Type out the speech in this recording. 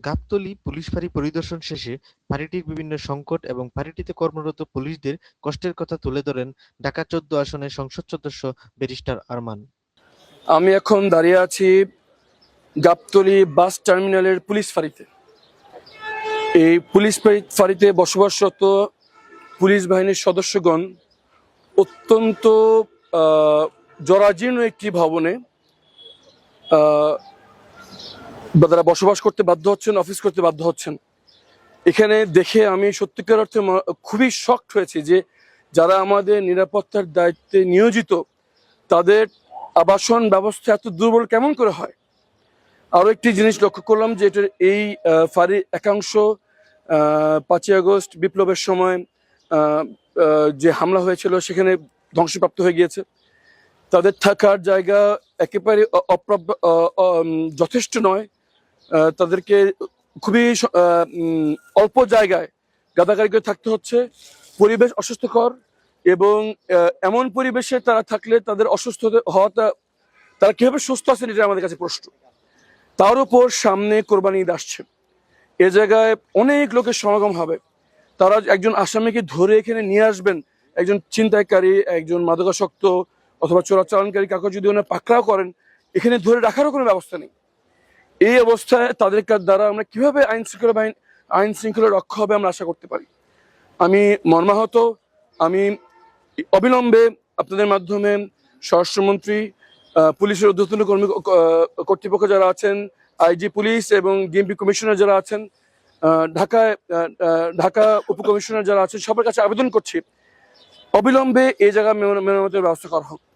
Gabtali police ফাঁড়ি পরিদর্শন শেষে ফাঁড়িটির বিভিন্ন সংকট এবং ফাঁড়িটিতে কর্মরত পুলিশদের কষ্টের কথা তুলে ধরেন ঢাকা ১৪ আসনের সংসদ সদস্য ব্যারিস্টার আরমান। আমি এখন দাঁড়িয়ে আছি গাবতলী বাস টার্মিনালের পুলিশ ফাঁড়িতে। এই পুলিশ ফাঁড়িতে বসবাসরত পুলিশ বাহিনীর সদস্যগণ অত্যন্ত জরাজীর্ণ একটি ভবনে তারা বসবাস করতে বাধ্য হচ্ছেন, অফিস করতে বাধ্য হচ্ছেন। এখানে দেখে আমি সত্যিকার অর্থে খুবই শকড হয়েছি যে যারা আমাদের নিরাপত্তার দায়িত্বে নিয়োজিত তাদের আবাসন ব্যবস্থা এত দুর্বল কেমন করে হয়। আরও একটি জিনিস লক্ষ্য করলাম যে এটার এই ফাঁড়ির একাংশ ৫ই আগস্ট বিপ্লবের সময় যে হামলা হয়েছিল সেখানে ধ্বংসপ্রাপ্ত হয়ে গিয়েছে। তাদের থাকার জায়গা একেবারে যথেষ্ট নয়। তাদেরকে খুবই অল্প জায়গায় গাদাগাড়ি করে থাকতে হচ্ছে। পরিবেশ অস্বাস্থ্যকর এবং এমন পরিবেশে তারা থাকলে তাদের অসুস্থ হওয়াটা, তারা কিভাবে সুস্থ আছেন এটা আমাদের কাছে প্রশ্ন। তার উপর সামনে কোরবানি ঈদ আসছে, এ জায়গায় অনেক লোকের সমাগম হবে। তারা একজন আসামিকে ধরে এখানে নিয়ে আসবেন, একজন ছিনতাইকারী, একজন মাদকাসক্ত অথবা চোরাচালানকারী কাউকে যদি ওনারা পাকড়াও করেন, এখানে ধরে রাখারও কোনো ব্যবস্থা নেই। এই অবস্থায় তাদের দ্বারা আমরা কিভাবে আইন শৃঙ্খলা রক্ষা হবে আমরা আশা করতে পারি। আমি মর্মাহত। আমি অবিলম্বে আপনাদের মাধ্যমে স্বরাষ্ট্রমন্ত্রী, পুলিশের ঊর্ধ্বতন কর্তৃপক্ষ যারা আছেন, আইজি পুলিশ এবং ডিএমপি কমিশনার যারা আছেন, ঢাকা উপকমিশনার যারা আছেন, সবার কাছে আবেদন করছি অবিলম্বে এই জায়গা মেরামতের ব্যবস্থা করা হোক।